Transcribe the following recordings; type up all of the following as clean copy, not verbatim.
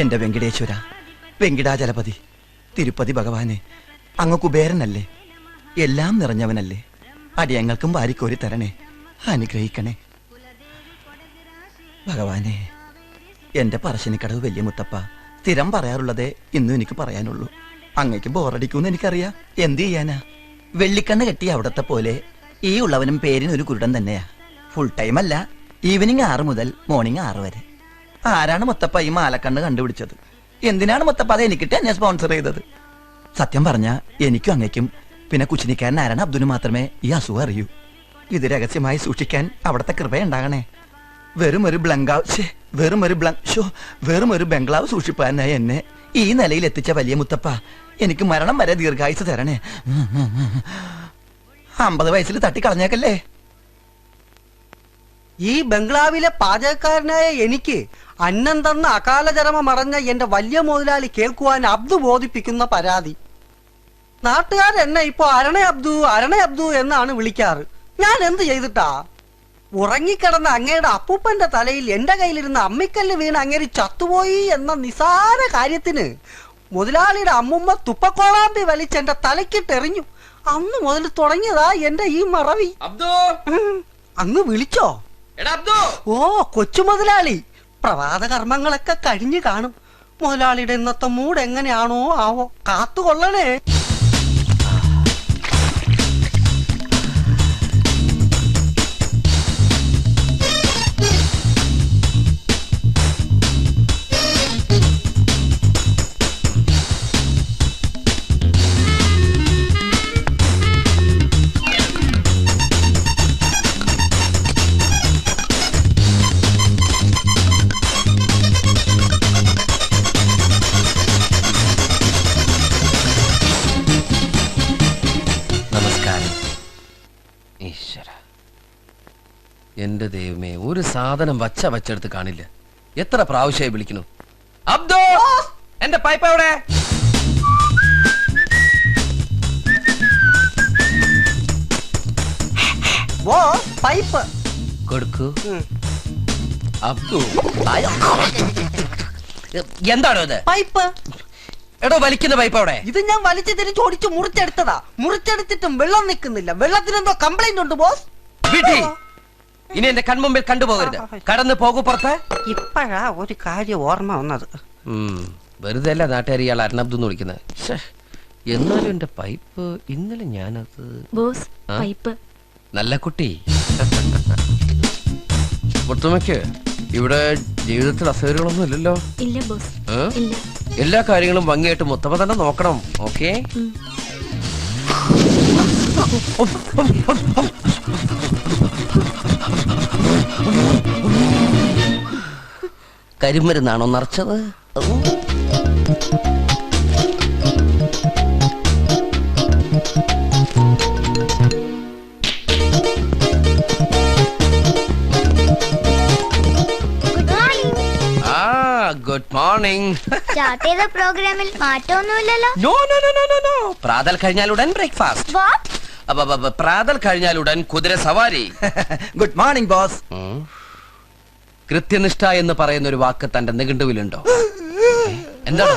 എന്റെ വെങ്കിടേശ്വര, വെങ്കിടാചലപതി, തിരുപ്പതി ഭഗവാനെ, അങ്ങ് കുബേരനല്ലേ, എല്ലാം നിറഞ്ഞവനല്ലേ, അടിയങ്ങൾക്കും വാരിക്കോരി തരണേ, അനുഗ്രഹിക്കണേ ഭഗവാനെ. എന്റെ പറശ്ശിനിക്കടവ് വലിയ മുത്തപ്പ, സ്ഥിരം പറയാറുള്ളതേ ഇന്നും എനിക്ക് പറയാനുള്ളൂ. അങ്ങേക്ക് ബോറടിക്കൂന്ന് എനിക്കറിയാം, എന്ത് ചെയ്യാനാ. വെള്ളിക്കണ്ണ് കെട്ടിയ അവിടത്തെ പോലെ ഈ ഉള്ളവനും പേരിനൊരു കുരുടൻ തന്നെയാ. ഫുൾ ടൈം അല്ല, ഈവനിങ് 6 മുതൽ മോർണിംഗ് 6 വരെ. ആരാണ് മുത്തപ്പ ഈ മാലക്കണ്ണ് കണ്ടുപിടിച്ചത്? എന്തിനാണ് മുത്തപ്പ അത് എനിക്കിട്ട് എന്നെ സ്പോൺസർ ചെയ്തത്? സത്യം പറഞ്ഞ എനിക്കും അങ്ങയ്ക്കും പിന്നെ കുച്ചിനിക്കാരൻ ആരാണ് അബ്ദുന് മാത്രമേ ഈ അസുഖം അറിയൂ. ഇത് രഹസ്യമായി സൂക്ഷിക്കാൻ അവിടത്തെ കൃപയുണ്ടാകണേ. വെറും ഒരു ബംഗ്ലാവ് സൂക്ഷിപ്പാനായി എന്നെ ഈ നിലയിൽ എത്തിച്ച വലിയ മുത്തപ്പ, എനിക്ക് മരണം വരെ ദീർഘായുസ് തരണേ. 50 വയസ്സിൽ തട്ടിക്കളഞ്ഞേക്കല്ലേ. ഈ ബംഗ്ലാവിലെ പാചകക്കാരനായ എനിക്ക് അന്നം തന്ന അകാലചരമ മറഞ്ഞ എന്റെ വലിയ മുതലാളി കേൾക്കുവാൻ അബ്ദു ബോധിപ്പിക്കുന്ന പരാതി. നാട്ടുകാരെന്നെ ഇപ്പൊ അരണ അബ്ദു എന്നാണ് വിളിക്കാറ്. ഞാൻ എന്ത് ചെയ്തിട്ടാ? ഉറങ്ങിക്കിടന്ന അങ്ങയുടെ അപ്പൂപ്പന്റെ തലയിൽ എന്റെ കയ്യിലിരുന്ന അമ്മിക്കല്ല് വീണ് അങ്ങേര് ചത്തുപോയി എന്ന നിസാര കാര്യത്തിന് മുതലാളിയുടെ അമ്മുമ്മ തുപ്പക്കോളാമ്പി വലിച്ചെന്റെ തലക്കിട്ടെറിഞ്ഞു. അന്ന് മുതൽ തുടങ്ങിയതാ എന്റെ ഈ മറവി. അങ്ങ് വിളിച്ചോ? ഓ, കൊച്ചു മുതലാളി. പ്രഭാത കർമ്മങ്ങളൊക്കെ കഴിഞ്ഞു കാണും. മുതലാളിയുടെ ഇന്നത്തെ മൂഡ് എങ്ങനെയാണോ ആവോ, കാത്തുകൊള്ളണേ. എന്റെ ദൈവമേ, ഒരു സാധനം വച്ചെടുത്ത് കാണില്ല. എത്ര പ്രാവശ്യമായി വിളിക്കുന്നു. അബ്ദോ, എന്റെ പൈപ്പ് എവിടെ? പൈപ്പ് കൊടുക്കൂ. അബ്ദു, എന്താണോ ഇത്? പൈപ്പ്. എടോ, വലിക്കുന്ന പൈപ്പ് അവിടെ. ഇത് ഞാൻ വലിച്ചു തിരിച്ച് ഓടിച്ച് മുറിച്ചെടുത്തതാ. മുറിച്ചെടുത്തിട്ടും വെള്ളം നിൽക്കുന്നില്ല. വെള്ളത്തിനെന്തോ കംപ്ലൈന്റ് ഉണ്ട് ബോസ്. ഇനി എന്റെ കൺമുമ്പിൽ കണ്ടുപോകരുത്. കടന്നു പോകൂ പുറത്ത്. ഇപ്പഴാ ഒരു കാര്യം ഓർമ്മ വന്നത്. വെറുതെ അല്ല നാട്ടുകാർ ഇയാൾ അരണബ്ദു വിളിക്കുന്നത്. എന്നാലും എന്റെ പൈപ്പ് ഇന്നലെ ഞാനത് പൈപ്പ് നല്ല കുട്ടി. മുത്തുമ്മയ്ക്ക് ഇവിടെ ജീവിതത്തിൽ അസൗകര്യങ്ങളൊന്നും ഇല്ലല്ലോ? ഇല്ല ബോസ്. എല്ലാ കാര്യങ്ങളും ഭംഗിയായിട്ട് മുത്തമ്മ തന്നെ നോക്കണം. ഓക്കെ? കരിമരുന്നാണോ നിറച്ചത്? Good morning. സ്റ്റാർട്ട് ചെയ്ത പ്രോഗ്രാമിൽ മാറ്റമൊന്നുമില്ലല്ലോ? No no no no no. പ്രാതൽ കഴിഞ്ഞാലുടൻ ബ്രേക്ക്ഫാസ്റ്റ്. പ്രാതൽ കഴിഞ്ഞാലുടൻ കുതിര സവാരി. Good morning boss. കൃത്യനിഷ്ഠ എന്ന് പറയുന്ന ഒരു വാക്ക് തന്റെ നിഘണ്ടുവിലുണ്ടോ? എന്താണ്?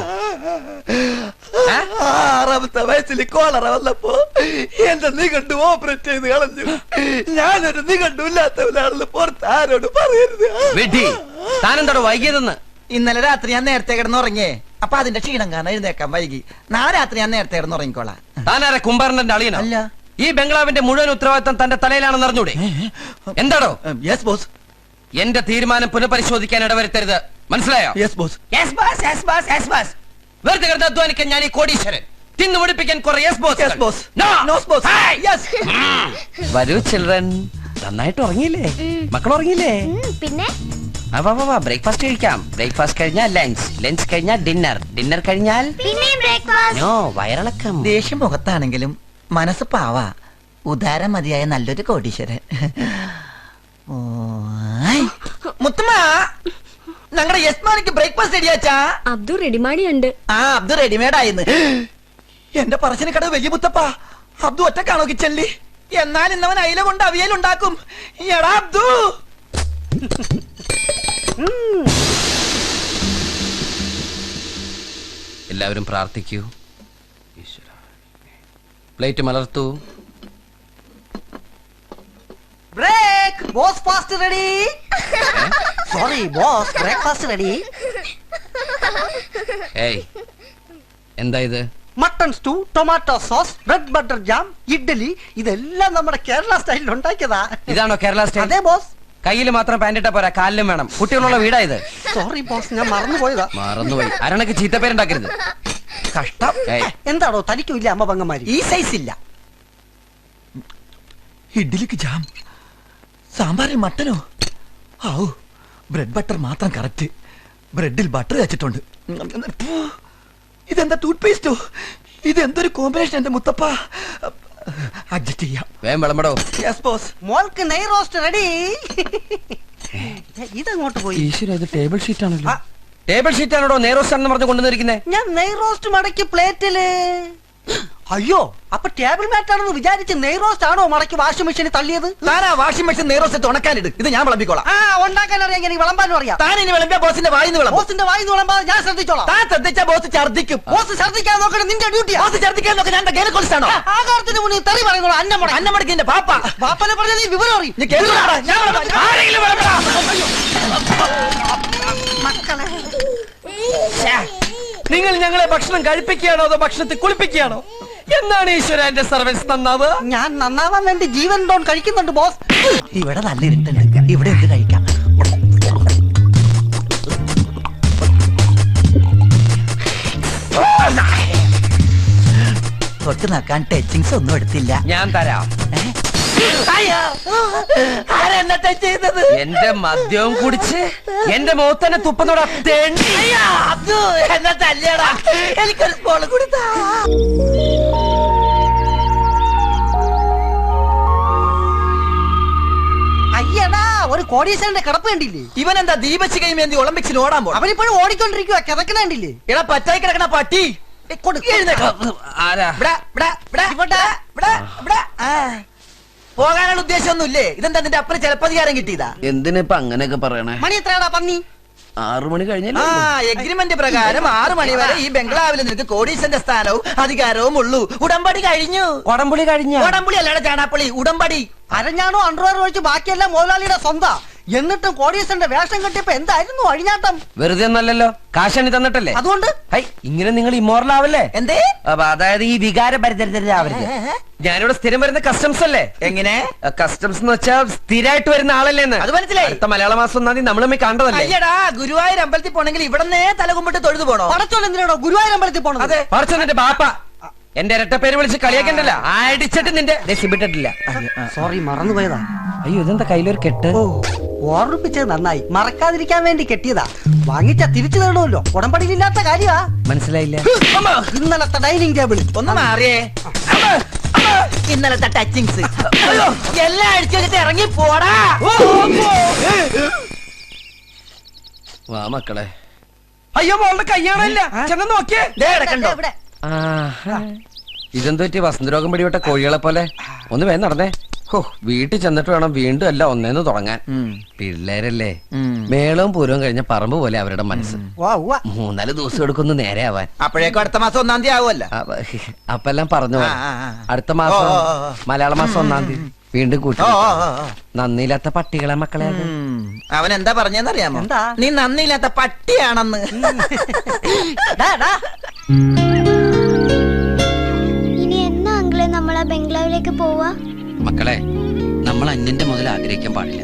6ാമത്തെ വയസ്സിൽ കോളറ വന്നപ്പോ എന്റെ നിഘണ്ടു ഓപ്പറേറ്റ് ചെയ്ത് കളഞ്ഞു. ഞാനൊരു നിഘണ്ടു ഇല്ലാത്തവനാണെന്ന് പുറത്ത് ആരോട് പറയരുത്. വിധി, താനെന്താണോ വൈകിയതെന്ന്? ഇന്നലെ രാത്രി ഞാൻ നേരത്തെ കിടന്നുറങ്ങിയേ. അപ്പൊ അതിന്റെ ക്ഷീണം കാരണം എഴുന്നേക്കാൻ വൈകി. നാളെ രാത്രി ഞാൻ നേരത്തെ കിടന്നുറങ്ങിക്കോളാം. താനാരെ കുംഭാരന്റെ അളിയനോ? അല്ല. ഈ ബംഗ്ലാവിന്റെ മുഴുവൻ ഉത്തരവാദിത്തം തന്റെ തലയിലാണെന്ന് അറിഞ്ഞൂടെ? എന്താണോ? Yes boss. എന്റെ തീരുമാനം പുനഃപരിശോധിക്കാൻ ഇടവരുത്തരുത്. മനസ്സിലായോ? Yes boss. Yes boss, yes boss, yes boss. വെറുതെ കിടന്ന് അധ്വാനിക്കാൻ ഞാൻ ഈ കോടീശ്വരൻ. തിന്നു മുടിപ്പിക്കാൻ കുറെ yes boss. Yes boss. No boss. Yes. വരൂ ചിൽഡ്രൻ. നന്നായിട്ട് ഉറങ്ങിയില്ലേ? മക്കൾ ഉറങ്ങിയില്ലേ? പിന്നെ ബ്രേക്ക്ഫാസ്റ്റ് കഴിക്കാം. ബ്രേക്ക്ഫാസ്റ്റ് കഴിഞ്ഞാൽ ലഞ്ച്, ലഞ്ച് കഴിഞ്ഞാൽ ഡിന്നർ, ഡിന്നർ കഴിഞ്ഞാൽ നോ വയറിളക്കം. ദേഷ്യം മുഖത്താണെങ്കിലും മനസ്സ് പാവാ. ഉദാരം മതിയായ നല്ലൊരു കോടീശ്വരൻ. മുത്തമ്മ, ഞങ്ങളുടെ യസ്മാനിക്ക് ബ്രേക്ക്ഫാസ്റ്റ് റെഡിയാച്ചാ? അബ്ദു റെഡിമാഡിയുണ്ട്. അബ്ദു റെഡിമേഡ് ആയിന്ന്. എന്റെ പറശ്ശിനിക്കട വലിയ മുത്തപ്പ, അബ്ദു ഒറ്റക്കാണോ കിച്ചണില്? എന്നാൽ ഇന്നവൻ അയില കൊണ്ട് അവിയലുണ്ടാക്കും. എടാ അബ്ദു. എല്ലാവരും പ്രാർത്ഥിക്കൂ. ഈശ്വര, പ്ലേറ്റ് മലർത്തൂ. Break boss fast ready. Sorry boss, breakfast ready. ഏയ്, എന്താ ഇത്? Mutton stew, tomato sauce, bread butter jam, idli, ഇതെല്ലാം നമ്മുടെ കേരള സ്റ്റൈലിൽ ഉണ്ടാക്കിയതാ. ഇതാണോ കേരള സ്റ്റൈൽ? അതെ ബോസ്. കയ്യിൽ മാത്രം പാൻറ്റിട്ട പോരാ, കാലിലും വേണം. കുട്ടികളുള്ള വീടാ ഇത്. സോറി ബോസ്, ഞാൻ മറന്നുപോയതാ. മറന്നുപോയി. അരണക്ക് ചീത്തപ്പേരുണ്ടാക്കരുത്. കഷ്ടം. ഏയ്, എന്താണോ തനിക്കും ഇല്ല അമ്മ പങ്കന്മാര്? ഈ സൈസ് ഇല്ല. ഇഡ്ഡലിക്ക് ജാം, സാമ്പാറിൽ മട്ടനോ? ഔ, ബ്രെഡ് ബട്ടർ മാത്രം കറക്റ്റ്. ബ്രെഡിൽ ബട്ടർ വെച്ചിട്ടുണ്ട്. ഇതെന്താ ടൂത്ത് പേസ്റ്റോ? ഇതെന്തൊരു കോമ്പിനേഷൻ എന്റെ മുത്തപ്പ. അഡ്ജസ്റ്റ് ചെയ്യാം. വേഗം വിളമ്പടോ. Yes boss. മോൾക്ക് നെയ് റോസ്റ്റ് റെഡി. ഇതങ്ങോട്ട് പോയി. ഈശ്വര, ഇത് ടേബിൾ ഷീറ്റ് ആണല്ലോ. ആ. ടേബിൾ ഷീറ്റ് ആണോ നെയ്റോസ്റ്റാണെന്ന് പറഞ്ഞ് കൊണ്ടുവന്നിരിക്കുന്നേ? ഞാൻ നെയ് റോസ്റ്റ് മടക്കി പ്ലേറ്റില്. അയ്യോ, അപ്പൊ ടേബിൾ മാറ്റ് ആണെന്ന് വിചാരിച്ച് നെയ് റോസ്റ്റ് ആണോ മടക്കി വാഷിംഗ് മെഷീനിൽ തള്ളിയത്? Thana washing machine നേരോസെറ്റ് ഉണക്കാനിട്. ഇത് ഞാൻ വിളമ്പിക്കോളാം. ആ, ഉണ്ടാക്കാൻ അറിയാം, എനിക്ക് വിളമ്പാനും അറിയാം. താൻ ഇനി വിളമ്പിയ ബോസിന്റെ വായിന്ന് വിളമ്പും. ബോസിന്റെ വായിന്ന് വിളമ്പാതെ ഞാൻ ശ്രദ്ധിച്ചോളാം. താൻ ശ്രദ്ധിച്ച ബോസ് ഛർദ്ദിക്കും. ബോസ് ശ്രദ്ധിക്കാൻ നോക്കണം, നിന്റെ ഡ്യൂട്ടിയാ. ബോസ് ഛർദ്ദിക്കാൻ നോക്കാൻ ഞാൻ ഗൈനക്കോളജിസ്റ്റാണോ? ആകാരത്തിന് മുന്നിൽ തെറി പറയുന്നു. അന്നമടക്കിന്റെ പാപ്പ. ബാപ്പനെ പറഞ്ഞ നീ വിവരം അറിയും. നീ കേൾക്കണോടാ? ഞാൻ വിളമ്പാം. ആരെങ്കിലും വിളമ്പടാ. മക്കളെ, നിങ്ങൾ ഞങ്ങളെ ഭക്ഷണം കഴിപ്പിക്കുകയാണോ അതോ ഭക്ഷണത്തെ കുളിപ്പിക്കുകയാണോ? എന്നാണ് ഈശ്വര എന്റെ സർവീസ് നന്നാവ്? ഞാൻ നന്നാവാൻ വേണ്ടി ജീവൻ ഡോൺ കഴിക്കുന്നുണ്ട് ബോസ്. ഇവിടെ നല്ല ഇരുട്ടുണ്ട്. ഇവിടെ എന്ത് കഴിക്കാം? തൊട്ട് നോക്കാൻ ടച്ചിങ്സ് ഒന്നും എടുത്തില്ല. ഞാൻ തരാം. ആരെന്നെ ടച്ച് ചെയ്തത്? എന്റെ മദ്യവും കുടിച്ച് എന്റെ മുഖത്തന്നെ തുപ്പുന്നോടാ തെണ്ടി. അബ്ദു, എന്നെ തല്ലിയടാ. എനിക്കൊരു സ്പോള് കൊടുത്താ. അയ്യടാ, ഒരു കോടീശ്വരന്റെ കിടപ്പ് കണ്ടില്ലേ? ഇവൻ എന്താ ദീപശിഖയും എന്തി ഒളിമ്പിക്സിന് ഓടാൻ പോണം? അവനിപ്പോഴും ഓടിക്കൊണ്ടിരിക്കുക, കിതക്കണ കണ്ടില്ലേ? എടാ പറ്റായി കിടക്കണ പട്ടി. എഴുന്നേക്ക്. ആരാ? ഇവിടെ, ഇവിടെ, ഇവിടെ, ഇവിടെ, ഇവിടെ, ഇവിടെ. ആ. പോകാനുള്ള ഉദ്ദേശമൊന്നുമില്ലേ? ഇതെന്താ നിന്റെ അപ്പന് ചിലപ്പതികാരം കിട്ടിയതാ? എന്തിനിപ്പൊ അങ്ങനെയൊക്കെ പറയണേ? മണി എത്രയാടാ പന്നി? 6 മണി കഴിഞ്ഞല്ലോ. ആ, എഗ്രിമെന്റ് പ്രകാരം 6 മണി വരെ ഈ ബംഗ്ലാവിൽ നിനക്ക് കോടീശ്വരന്റെ സ്ഥാനവും അധികാരവും ഉള്ളൂ. ഉടമ്പടി കഴിഞ്ഞു. കൊടംപുളി കഴിഞ്ഞ ഉടമ്പടി അല്ലാടെ ചാണാപ്പള്ളി, ഉടമ്പടി. അരഞ്ഞാണോ അണ്ടർവെയർ ഒഴിച്ച് ബാക്കിയെല്ലാം മുതലാളിയുടെ സ്വന്താ. എന്നിട്ടും കോടീശ്വരന്റെ വേഷം കെട്ടിയപ്പോ എന്തായിരുന്നു അഴിഞ്ഞാട്ടം? വെറുതെ ഒന്നല്ലല്ലോ, കാശണി തന്നിട്ടല്ലേ. അതുകൊണ്ട് ഹൈ, ഇങ്ങനെ നിങ്ങൾ ഇമ്മോറൽ ആവല്ലേ? എന്തേ? അപ്പൊ അതായത് ഈ വികാര പരിചരിതരാവരുത്. ഞാനിവിടെ സ്ഥിരം വരുന്ന കസ്റ്റംസ് അല്ലേ? എങ്ങനെ? കസ്റ്റംസ് എന്ന് വെച്ചാൽ സ്ഥിരമായിട്ട് വരുന്ന ആളല്ലേ? അത് മനസ്സിലായി. അടുത്ത മലയാള മാസം 1-ാം തീയതി നമ്മൾ കണ്ടതല്ലേ? അയ്യടാ, ഗുരുവായൂർ അമ്പലത്തിൽ പോണെങ്കിൽ ഇവിടന്നേ തലകുമ്പിട്ട് തൊഴുതു പോണോ? പടച്ചോൻ എന്തിനാണോ ഗുരുവായൂർ അമ്പലത്തിൽ പോണത്? അതെ. പറച്ചോ നിന്റെ ബാപ്പ. എന്റെ ഇരട്ട പേര് വിളിച്ച് കളിയാക്കണ്ടല്ല. അടിച്ചിട്ട് നിന്റെ സിബിട്ടിട്ടില്ല. സോറി, മറന്നുപോയതാ. അയ്യോ, ഇതെന്താ കയ്യിലൊരു കെട്ട്? ഓ, ഓർമ്മിപ്പിച്ചത് നന്നായി. മറക്കാതിരിക്കാൻ വേണ്ടി കെട്ടിയതാ. വാങ്ങിച്ച തിരിച്ചു തരണമല്ലോ. ഉടമ്പടിയിലില്ലാത്ത കാര്യമാ. മനസ്സിലായില്ല. ഇന്നലത്തെ ഡൈനിങ് ടേബിൾ ഒന്ന് മാറിയേ. ഇന്നലത്തെ ടച്ചിങ്സ് എല്ലാം അടിച്ചു വെച്ചിട്ട് ഇറങ്ങി പോടാ. വാ മക്കളെ. അയ്യോ, മോളുടെ കയ്യാണല്ല. ചെന്ന് നോക്കിയേ. ദേ കിടക്കണ്ടോ? ഇവിടെ ഇതെന്തോ പറ്റി വസന്തരോഗം പിടിവിട്ട കോഴികളെ പോലെ? ഒന്ന് വേഗം നടന്നേ. ഹോ, വീട്ടിൽ ചെന്നിട്ട് വേണം വീണ്ടും എല്ലാം ഒന്നേന്ന് തുടങ്ങാൻ. പിള്ളേരല്ലേ, മേളവും പൂരവും കഴിഞ്ഞ പറമ്പ് പോലെ അവരുടെ മനസ്സ്. 3-4 ദിവസം എടുക്കുന്നു നേരെ ആവാൻ. അപ്പോഴേക്കും അടുത്ത മാസം 1-ാം തീയതി ആവുമല്ല. അപ്പെല്ലാം പറഞ്ഞു പോലെ. ആ, ആ, ആ. അടുത്ത മാസം മലയാള മാസം 1-ാം തീയതി വീണ്ടും കൂട്ടി. ഓ, ഓ, ഓ. നന്ദിയില്ലാത്ത പട്ടികളെ മക്കളെ അത്. അവൻ എന്താ പറഞ്ഞെന്നറിയാമോ? എന്താ? നീ നന്ദിയില്ലാത്ത പട്ടിയാണെന്ന്. ഡാ, ഡാ. ഇനി എന്നാ അങ്കിളെ നമ്മളാ ബംഗ്ലാവിലേക്ക് പോവാ? മക്കളെ, നമ്മൾ അന്യന്റെ മുതൽ ആഗ്രഹിക്കാൻ പാടില്ല.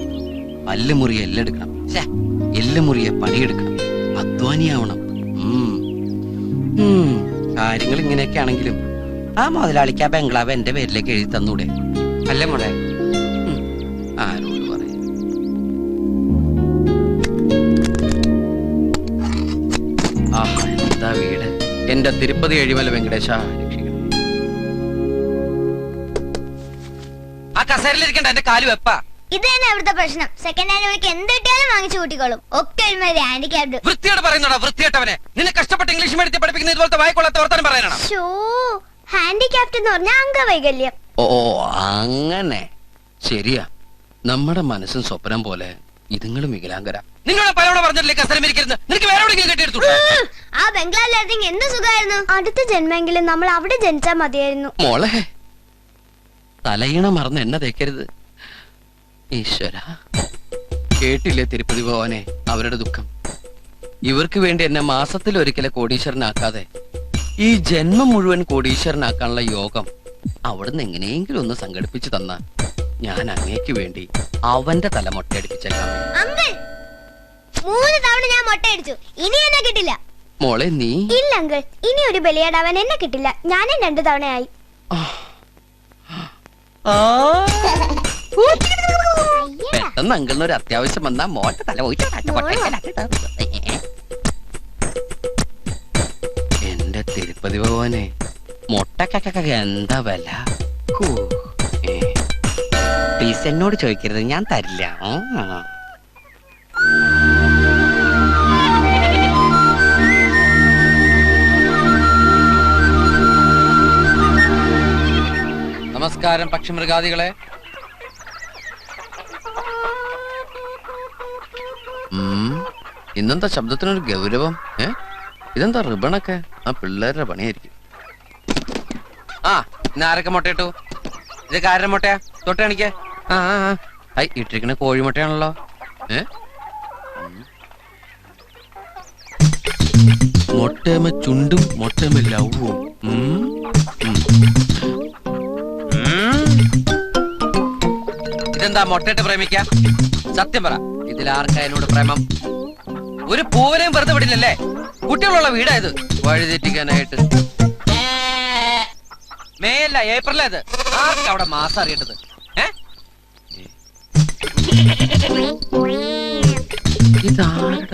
പല്ല് മുറിയെ എല്ലെടുക്കണം. എല്ല് മുറിയെ പണിയെടുക്കണം. അധ്വാനിയാവണം. കാര്യങ്ങൾ ഇങ്ങനെയൊക്കെ ആണെങ്കിലും ആ മുതലാളിക്ക് ആ ബംഗ്ലാവ് എന്റെ പേരിലേക്ക് എഴുതി തന്നൂടെ? അല്ലേ മോളെ? ആരോട് പറയാ? ആഹാ, എന്താ വീട്! എന്റെ തിരുപ്പതി എഴിമല വെങ്കടേശ രക്ഷിക്കണം. ആ കസേരയിലിരിക്കണ്ട, എന്റെ കാല് വെപ്പാ. ഇത് തന്നെ അവിടുത്തെ പ്രശ്നം. സെക്കൻഡ് ഹാൻഡ് വിളിക്ക് എന്ത് കിട്ടിയാലും വാങ്ങിച്ചു കൂട്ടിക്കോളും. ഒക്കെ ഒരുമാതിരി ഹാൻഡിക്യാപ്ഡ്. വൃത്തിയോട് പറയുന്നോടാ, വൃത്തിയേട്ടവനെ. നിന്നെ കഷ്ടപ്പെട്ട് ഇംഗ്ലീഷ് മീഡിയത്തിൽ പഠിപ്പിക്കുന്ന ഇതുപോലത്തെ വായിക്കൊള്ളാത്ത വർത്താനം പറയാനാണ്. ഷോ, ഹാൻഡിക്യാപ്ഡ് എന്ന് പറഞ്ഞാൽ അംഗവൈകല്യം. ഓ, അങ്ങനെ ശരിയാ. നമ്മുടെ മനസ്സും സ്വപ്നം പോലെ ഇതുങ്ങളും വികലാംഗരാ. നിങ്ങളെ പലവണ പറഞ്ഞില്ലേ കസരം ഇരിക്കരുത്. നിനക്ക് വേറെ എവിടെയെങ്കിലും കെട്ടിയെടുത്തു. ആ ബംഗ്ലാവിലായിരുന്നെങ്കിൽ എന്ത് സുഖമായിരുന്നു. അടുത്ത ജന്മെങ്കിലും നമ്മൾ അവിടെ ജനിച്ചാ മതിയായിരുന്നു. മോളെ തലയിണ മറന്ന് എന്നെ തേക്കരുത്. ഈശ്വര, കേട്ടില്ലേ തിരുപ്പതി ഭവാനെ അവരുടെ ദുഃഖം. ഇവർക്ക് വേണ്ടി എന്നെ മാസത്തിൽ ഒരിക്കലെ കോടീശ്വരനാക്കാതെ ഈ ജന്മം മുഴുവൻ കോടീശ്വരനാക്കാനുള്ള യോഗം അവിടുന്ന് എങ്ങനെയെങ്കിലും ഒന്ന് സംഘടിപ്പിച്ചു തന്ന ഞാൻ അങ്ങേക്ക് വേണ്ടി അവന്റെ തല മൊട്ടയടിപ്പിച്ചേക്കാം. അങ്കിൾ, 3 തവണ ഞാൻ മൊട്ടയടിച്ചു. ഇനി എന്നെ കിട്ടില്ല. മോളെ നീ ഇല്ല അങ്കിൾ, ഇനി ഒരു ബലിയാടാവാൻ എന്നെ കിട്ടില്ല. ഞാനും 2 തവണയായി. പെട്ടെന്ന് അങ്കിളിന് ഒരു അത്യാവശ്യം വന്നാ മോന്റെ തല എന്റെ തിരുപ്പതി ഭഗവാനെ, മൊട്ടക്കൊക്കെ എന്താ വില? പ്ലീസ് എന്നോട് ചോദിക്കരുത്, ഞാൻ തരില്ല. നമസ്കാരം പക്ഷിമൃഗാദികളെ. ഇന്നെന്താ ശബ്ദത്തിനൊരു ഗൗരവം? ഇതെന്താ റിബണൊക്കെ? ആ പിള്ളേരുടെ പണിയായിരിക്കും. ആ, ഇന്ന് ആരൊക്കെ മുട്ടയിട്ടു? ഇതൊക്കെ ആരുടെ മുട്ടയാ? തൊട്ട് കാണിക്കേ. ഇട്ടിരിക്കണ കോഴിമുട്ടയാണല്ലോ. മുട്ടയമ്മ ചുണ്ടും മുട്ടയമ്മ ലവും. ഇതെന്താ മുട്ടയിട്ട് പ്രേമിക്ക? സത്യം പറ, ഇതിലാർക്കാ എന്നോട് പ്രേമം? ഒരു പൂവനെയും വെറുതെ വിടില്ലല്ലേ? കുട്ടികളുള്ള വീടായത് വഴിതെറ്റിക്കാനായിട്ട്. മേയല്ല, ഏപ്രിലേത്. ആർക്കാ അവിടെ മാസം അറിയേണ്ടത്? ഇതാരുടെ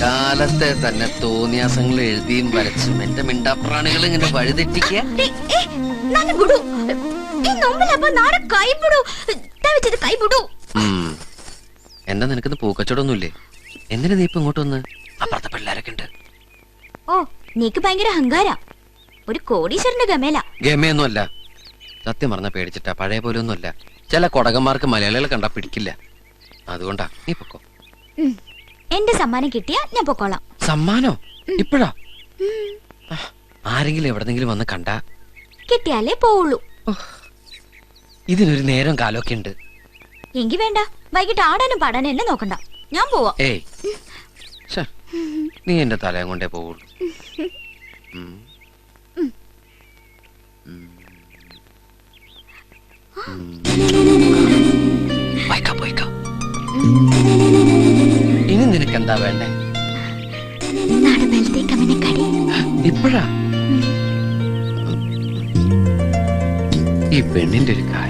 കാലത്തെ തന്നെ തോന്നിയാസങ്ങൾ എഴുതിയും വരച്ചും എന്റെ മിണ്ടാപ്രാണികൾ ഇങ്ങനെ വഴിതെറ്റിക്കുക. എന്താ നിനക്കിന്ന് പൂക്കച്ചവടൊന്നുമില്ലേ? എന്തിനാ നീ ഇപ്പൊ ഇങ്ങോട്ട് വന്ന്? അപ്പുറത്തെ പിള്ളേരൊക്കെ ഉണ്ട്. ഓ, നീക്ക് ഭയങ്കര അഹങ്കാര. ഒരു കോടീശ്വരന്റെ ഗമേല. ഗമയൊന്നുമല്ല, സത്യം പറഞ്ഞ പേടിച്ചിട്ടാ. പഴയ പോലെ ഒന്നുമല്ല. ചില കൊടകന്മാർക്ക് മലയാളികളെ കണ്ടാ പിടിക്കില്ല. അതുകൊണ്ടാ. നീ പൊക്കോ. എന്റെ സമ്മാനം കിട്ടിയാ ഞാൻ പൊക്കോളാം. സമ്മാനോ? ഇപ്പഴാ? ആരെങ്കിലും എവിടെന്നെങ്കിലും വന്ന് കണ്ടാ? കിട്ടിയാലേ പോവുള്ളൂ. ഇതിനൊരു നേരം കാലമൊക്കെ ഉണ്ട്. എങ്കി വേണ്ട, വൈകിട്ട് ആടാനും പാടാനും എന്നെ നോക്കണ്ട. ഞാൻ പോവാ. ഏയ്, നീ എന്റെ തലയും കൊണ്ടേ പോവുള്ളൂ. ഇനി നിനക്ക് എന്താ വേണ്ടേ? ഇപ്പഴാ? ഈ പെണ്ണിന്റെ ഒരു കാര്യം